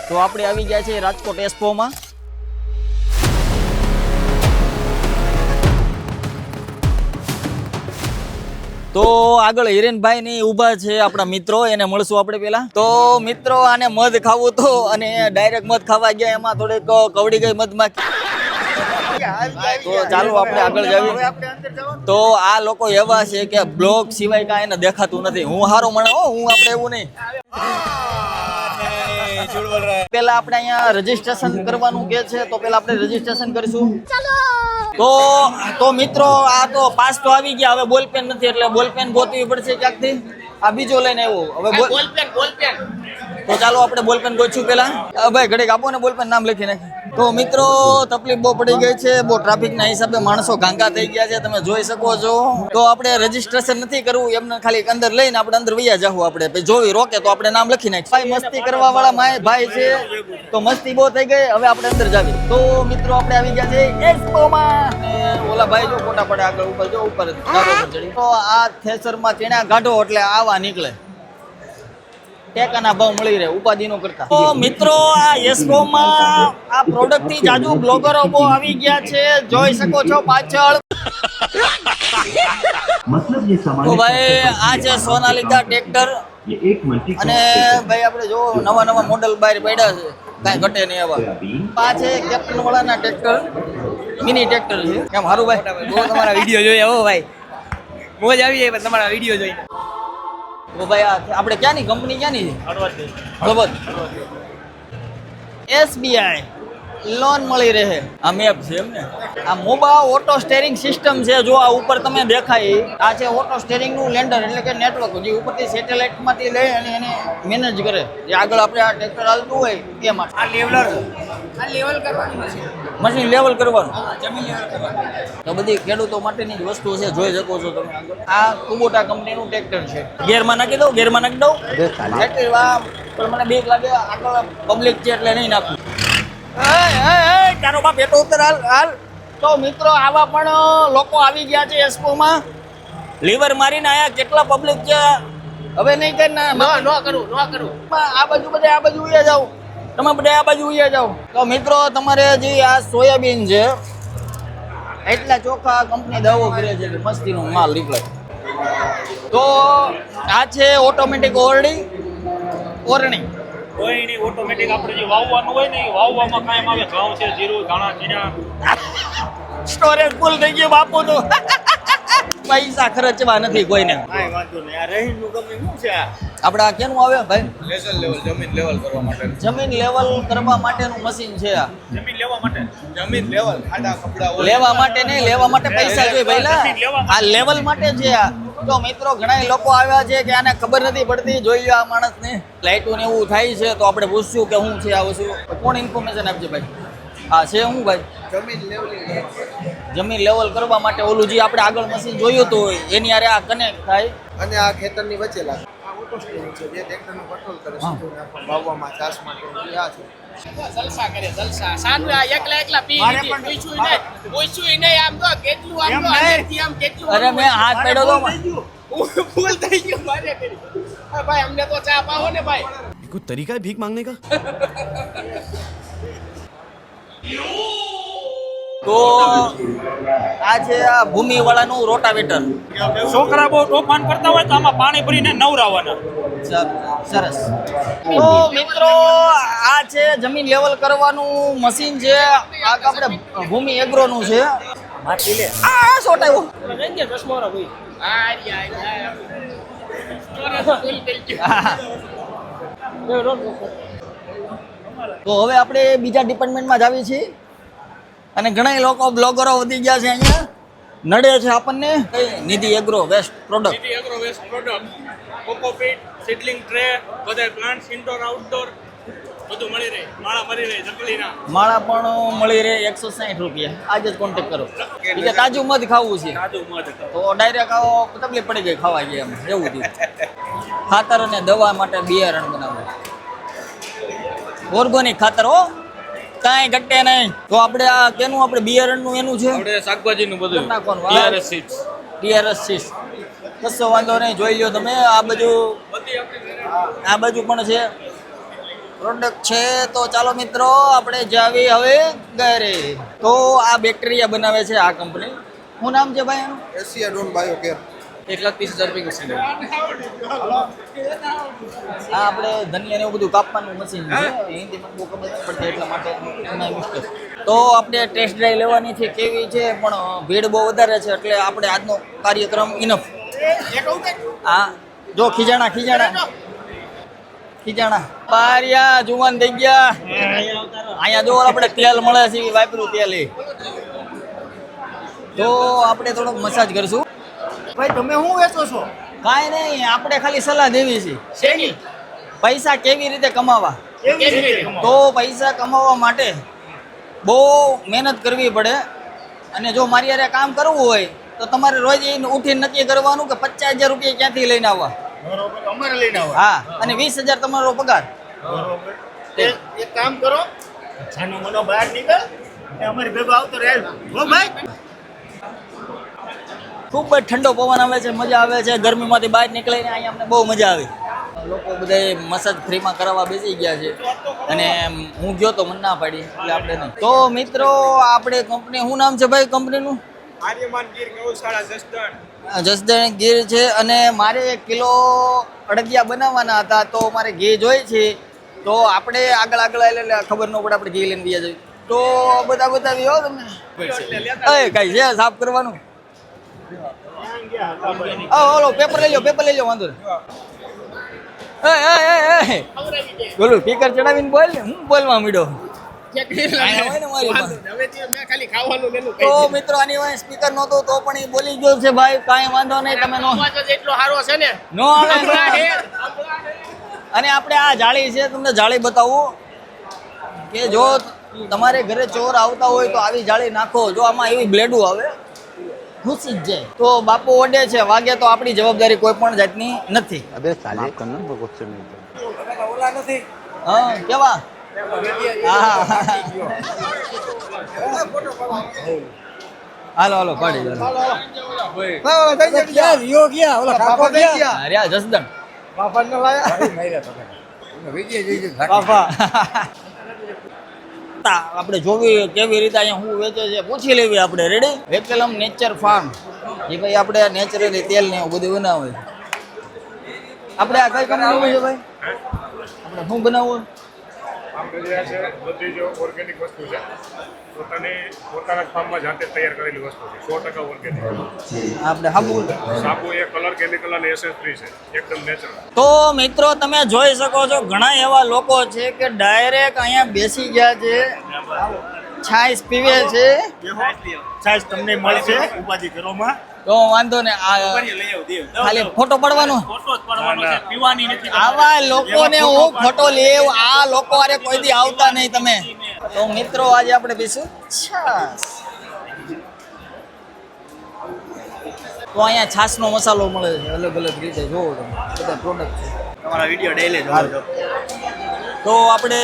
તો આપણે આવી ગયા છે રાજકોટ એક્સપોમાં. તો આગળ હિરેનભાઈ ની ઊભા છે આપણા મિત્રો, એને મળશું આપણે પેલા. તો મિત્રો આને મધ ખાવું તો અને ડાયરેક્ટ મધ ખાવા ગયા, એમાં થોડીક કવડી ગઈ મધમાં. તો ચાલો આપણે આગળ જઈએ. તો આ લોકો એવા છે કે બ્લોગ સિવાય કાંઈ એને દેખાતું નથી. હું હારો મને હું આપણે એવું નહીં. પેલા આપણે અહીંયા રજીસ્ટ્રેશન કરવાનું કે છે, તો પેલા આપણે રજીસ્ટ્રેશન કરીશું. તો મિત્રો આ તો પાસ તો આવી ગયા, હવે બોલપેન નથી એટલે બોલપેન ગોતવી પડશે ક્યાંકથી. આ બીજો લઈને આવ્યો હવે બોલપેન. તો ચાલો આપણે બોલપેન ગોતશું પેલા. ભાઈ ઘડીક આપો ને બોલપેન, નામ લખી નાખી. તો મિત્રો તકલીફ બહુ પડી ગઈ છે, બહુ ટ્રાફિકના હિસાબે માણસો ઘાંઘા થઈ ગયા છે, તમે જોઈ શકો છો. તો આપણે રજીસ્ટ્રેશન નથી કરવું, એમને ખાલી અંદર લઈને આપણે અંદર વૈયા જવું. આપણે જોઈ રોકે તો આપણે નામ લખી નાખીએ. ભાઈ મસ્તી કરવા વાળા માય ભાઈ છે, તો મસ્તી બહુ થઈ ગઈ. હવે આપણે અંદર જાવી. તો મિત્રો આપણે આવી ગયા છે એક્સપોમાં. ઓલા ભાઈ જો ફોટા પડે આગળ ઉપર, જો ઉપર ચડી. તો આ થેસરમાં ચીણા ગાઢો એટલે આવા નીકળે, ટેકાના ભાવ મળી રહે, ઉપાધિ નો કરતા. તો મિત્રો આ એક્સપોમાં આ પ્રોડક્ટ થી જાજુ બ્લોગરો બહુ આવી ગયા છે, જોઈ શકો છો પાછળ. તો ભાઈ આ છે સોનાલિકા ટ્રેક્ટર, અને ભાઈ આપણે જો નવા નવા મોડલ બહાર પડ્યા છે, કાંઈ ઘટે નહીં એવા. આ છે કેપ્ટન વાળાના ટ્રેક્ટર, મિની ટ્રેક્ટર છે. કેમ હારું ભાઈ? બહુ તમારા વિડીયો જોઈએ હો ભાઈ, મોજ આવી જાય તમારા વિડીયો જોઈને. તો ભાઈ આપણે ક્યાંની કંપની ક્યાંની છે? હળવદ. SBI લોન મળી રહે. આ મેપ છે એમ ને. આ મોબા ઓટો સ્ટેરિંગ સિસ્ટમ છે, જો આ ઉપર તમે દેખાય આ છે ઓટો સ્ટેરિંગ નું લેન્ડર, એટલે કે નેટવર્ક જે ઉપરથી સેટેલાઇટ માંથી લઈ અને એને મેનેજ કરે, જે આગળ આપણે આ ટ્રેક્ટર હાલતું હોય તે માટે. આ લેવલર, આ લેવલ કરવાની મશીન લેવલ કરવાનું, જમીન લેવલ કરવાનું. તો બધી ખેડૂતો માટેની જ વસ્તુ છે, જોઈ શકો છો તમે આગળ. આ કુબોટા કંપનીનું ટ્રેક્ટર છે. ગેરમાં નાખી દઉં, ગેરમાં નાખી દઉં. પણ મને બીક લાગે, આગળ પબ્લિક છે એટલે નહીં નાખું. તારો બાપ એટલો ઉત્તર હાલ. તો મિત્રો આવા પણ લોકો આવી ગયા છે એક્સપોમાં. લીવર મારીને આયા કેટલા પબ્લિક છે. હવે નહીં કે ના કરું. આ બાજુ બધે આ બાજુ ઉયા જાવ, તમે બધા આ બાજુ ઉયા જાવ. તો મિત્રો તમારે જે આ સોયાબીન છે, એટલા ચોખ્ખા કંપની દાવો કરે છે કે મસ્તીનો માલ નીકળે. તો આ છે ઓટોમેટિક ઓરણી. કોઈ નહીં, ઓટોમેટિક આપણે જે વાવવાનું હોય ને, વાવવામાં કાયમ આવે. ઘઉં છે, જીરું, ધાણા, જીરા. સ્ટોરેજ ફૂલ થઈ ગયું બાપુ નું. પૈસા ખર્ચવા નથી કોઈને. કાંઈ વાંધો નહીં. આ રહીનું કંપની શું છે? આપણે આ કેનું આવે ભાઈ? લેસલ લેવલ, જમીન લેવલ કરવા માટે. જમીન લેવલ કરવા માટેનું મશીન છે આ. જમીન લેવા માટે, જમીન લેવલ, ખાડા કપડા લેવા માટે નહીં, લેવા માટે પૈસા જોઈએ ભાઈલા. આ લેવલ માટે છે આ. તો મિત્રો ઘણા લોકો આવ્યા છે કે આને ખબર નથી પડતી. જોઈ લો આ માણસને લાઈટો ને એવું થાય છે, તો આપણે પૂછશું કે શું છે આ વસ્તુ. કોણ ઇન્ફોર્મેશન આપશે ભાઈ? હા છે શું ભાઈ? જમીન લેવલિંગ, જમીન લેવલ કરવા માટે ઓલું જે આપણે આગળ મશીન જોયું હતું એની હારે આ કનેક્ટ થાય અને આ ખેતરની વચ્ચે લાગે. આ ઓટો સ્ટેરિંગ છે, જે ટ્રેક્ટરનું કંટ્રોલ કરે છે. વાવવામાં, ચાસ માટે આ છે. જલસા કરે, જલસા. સાનું આ એકલા પી લીધી, પૂછ્યું નહીં. આમ તો કેટલું આમ તો અંદરથી આમ કેટલું. અરે મેં હાથ પડ્યો તો ફૂલ થઈ ગયું મારે કરી. ભાઈ અમને તો ચા પાવો ને ભાઈ. कोई तरीका है भीख मांगने का? તો આ છે આ ભૂમિ વાળાનું રોટાવેટર. છોકરા બહુ તોફાન કરતા હોય તો આમાં પાણી ભરીને નવરાવાના. સરસ. તો મિત્રો આ છે જમીન લેવલ કરવાનું મશીન છે. આ આપણે ભૂમિ એગ્રો નું છે. માટી લે. આ શોટ આવ્યો. હા સ્ટોરેજ ફૂલ થઈ ગયું. તો હવે આપણે બીજા ડિપાર્ટમેન્ટમાં જ આવીએ છીએ, અને ઘણા લોકો બ્લોગરો વધી ગયા છે અહીંયા. નડે છે આપણને Nidhi agro waste product. Nidhi agro waste product, cocopeat, seedling tray, બધા પ્લાન્ટ્સ ઇન્ડોર આઉટડોર બધું મળી રહે. માળા મળી રહે, ચકલીના માળા પણ મળી રહે. 160 રૂપિયા. આજે જ કોન્ટેક્ટ કરો. એટલે તાજું મધ ખાવું છે સાદું મધ. તો ડાયરેક્ટ આવો, તકલીફ પડી ગઈ ખાવા ગયા એમ એવું થયું. ખાતર અને દવા માટે બિયારણ બનાવવું, ઓર્ગોનિક ખાતર હો, કાંઈ ઘટે નહીં. તો આપણે આ કેનું આપણે બિયારણનું એનું છે, આપણે શાકભાજીનું બધું નાખવાનું. TRS seeds. TRS seeds. કશો વાંધો નહીં, જોઈ લો તમે. આ બાજુ પણ છે. પ્રોડક્ટ છે. તો ચાલો મિત્રો આપણે જાવી હવે ઘરે. તો આ બેક્ટેરિયા બનાવે છે આ કંપની. શું નામ છે ભાઈ એનું? એશિયાડોન બાયોકેર. 1,30,000 રૂપિયા સિલિન્ડર. આ આપણે ધનિયા ને એવું બધું કાપવાનું મશીન છે. હિન્દીમાં બહુ ખબર નથી પડતી એટલા માટે એના મિસ્ટેક. તો આપણે ટેસ્ટ ડ્રાઈવ લેવાની છે કેવી છે, પણ ભીડ બહુ વધારે છે એટલે આપણે આજનો કાર્યક્રમ ઇનફ. હા જો ખીજાણા પારિયા જુવાન થઈ ગયા. અહીંયા જો આપણે તેલ મળે છે વાપરું તેલ એ. તો આપણે થોડોક મસાજ કરશું. ભાઈ તમે શું વેચો છો? કાંઈ નહીં, આપણે ખાલી સલાહ દેવી છે શેની? પૈસા કેવી રીતે કમાવા. કેવી રીતે? તો પૈસા કમાવા માટે બહુ મહેનત કરવી પડે. અને જો મારી હારે કામ કરવું હોય તો તમારે રોજ ઉઠીને નક્કી કરવાનું કે 50,000 રૂપિયા ક્યાંથી લઈને આવવા. અમારે લઈને આવો. હા, અને 20,000 તમારો પગાર. એક કામ કરો, જાનો મનો બહાર નીકળ ને અમારી ભેગો આવતો રહે. હો ભાઈ. ખૂબ જ ઠંડો પવન આવે છે, મજા આવે છે. ગરમીમાંથી બહાર નીકળીને અહીંયા અમને બહુ મજા આવી. લોકો બધા મસાજ ફ્રીમાં કરાવવા બેસી ગયા છે અને હું ગયો તો મને ના પાડી એટલે આપણે નહીં. તો મિત્રો આપણે કંપની, શું નામ છે ભાઈ કંપનીનું? આર્યમાન ગીર ગૌશાળા જસદણ. જસદણ ગીર છે. અને મારે 1 કિલો અડદિયા બનાવવાના હતા તો મારે ઘી જોઈએ છે. તો આપણે આગળ એટલે ખબર ન પડે આપણે ઘી લઈને ગયા જઈએ. તો બતાવી હો તમને. કઈ છે સાફ કરવાનું? ઓલો પેપર લઈ લો વાંધો નહીં. બોલું સ્પીકર ચડાવીને બોલ ને, હું બોલવા માંડ્યો. તો મિત્રો આની વાંહે સ્પીકર નહોતું તો પણ એ બોલી ગયો છે ભાઈ. કાંઈ વાંધો નહીં, તમે નો એટલો સારો છે ને. નો આવે. અને આપણે આ જાળી છે, તમને જાળી બતાવું કે જો તમારે ઘરે ચોર આવતા હોય તો આવી જાળી નાખો. જો આમાં એવી બ્લેડું આવે, ઘૂસી જ જાય. તો બાપુ ઓડે છે, વાગે તો આપણી જવાબદારી કોઈ પણ જાતની નથી. હા કેવા? હાલો પાડી જસદણ આપણે જોવી કેવી રીતે અહીંયા શું વેચે છે પૂછી લેવી આપણે. રેડી? વેકેલમ નેચર ફાર્મ. એ ભાઈ આપણે નેચરલી તેલ ને એવું બધું બનાવે છે. આપણે આ કઈ કંપની છે ભાઈ? આપણે શું બનાવવું? બધી જો ઓર્ગેનિક વસ્તુ છે, પોતાના ફાર્મમાં જાતે તૈયાર કરેલી વસ્તુ છે, 100% ઓર્ગેનિક. આપણે સાબુ એ કલર કેમિકલ અને એસેન્સ ફ્રી છે, એકદમ નેચરલ. તો મિત્રો તમે જોઈ શકો છો ઘણા એવા લોકો છે કે ડાયરેક્ટ અહીંયા બેસી ગયા છે, છાશ પીવે છે. છાશ તમને મળશે ઉપાધિ ઘરોમાં. તો વાંધો ને ખાલી ફોટો પડવાનો. આવા લોકોને હું ફોટો લેવ, આ લોકો અરે કોઈ દી આવતા નહીં તમે. તો મિત્રો આજે આપણે પીશું છાશ. તો અહીંયા છાશનો મસાલો મળે છે અલગ રીતે. જોવો તમે બધા પ્રોડક્ટ છે. તમારા વિડીયો ડેઈલી જોજો. તો આપણે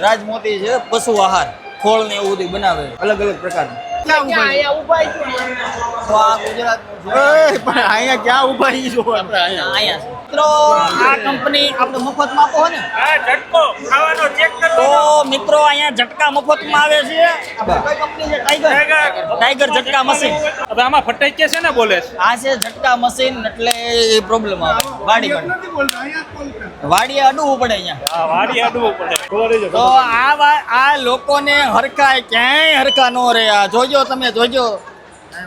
રાજમોતી છે, પશુ આહાર, ખોળ ને એવું બધું બનાવે અલગ પ્રકારનું. તો આ ગુજરાતનું અહીંયા ક્યાં ઉભા છો? અહીંયા મિત્રો આ કંપની આપણે મફતમાં આપો ને. ઝટકો ખાવાનો ચેક કરો. તો મિત્રો અહીંયા ઝટકા મફતમાં આવે છે. કઈ કંપની છે? Tiger Jhatka machine. હવે આમાં ફટાઈ કે છે ને બોલે છે. આ છે ઝટકા મશીન, એટલે એ પ્રોબ્લેમ આવે વાડીએ અડવું પડે અહીંયા. વાડી અડવું પડે. તો આ લોકોને હરખા ક્યાંય હરખા ન રહે. આ જોજો તમે જોજો.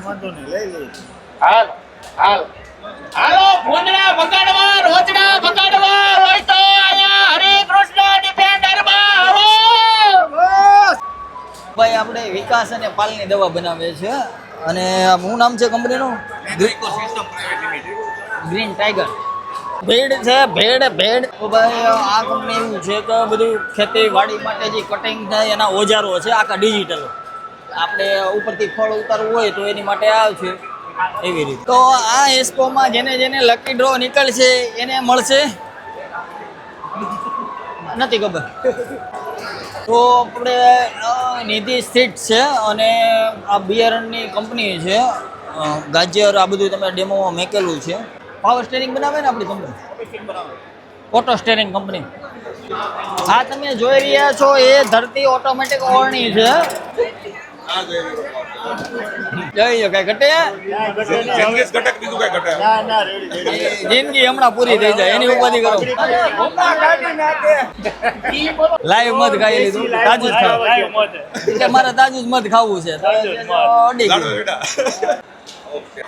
વાંધો નહીં, લઈ લઈ. હાલો ભોંડડા બગાડવા, રોજડા બગાડવા હોય તો અહીંયા હરે કૃષ્ણ ડિફેન્ડર માં આવો. ભાઈ આપણે વિકાસ અને પાલની દવા બનાવે છે. અને શું નામ છે કંપનીનું? Green tiger. ભેડ છે, ભેડ. તો ભાઈ આ કંપની એવું છે કે બધું ખેતીવાડી માટે જે કટિંગ થાય એના ઓજારો છે આખા ડિજિટલ. આપણે ઉપરથી ફળ ઉતારવું હોય તો એની માટે આવશે એવી રીતે. તો આ એસ્કોમાં જેને લકી ડ્રો નીકળશે એને મળશે, નથી ખબર. તો આપણે નિધિ સ્થિત છે અને આ બિયારણની કંપની છે. ગાજર આ બધું તમે ડેમોમાં મેકેલું છે. પાવર સ્ટેરિંગ બનાવે ને આપણી કંપની, ઓટો સ્ટેરિંગ કંપની. આ તમે જોઈ રહ્યા છો એ ધરતી ઓટોમેટિક ઓરણી છે. જોઈ લો, કઈ ઘટે જિંદગી ઘટક બીજું કઈ ઘટે જિંદગી હમણાં પૂરી થઈ જાય એની ઉપાધિ કરો. લાઈવ મધ ખાઈ લીધું, તાજું જ ખાવ એટલે મારે તાજું જ મધ ખાવું છે. અડી ગયું. ઓકે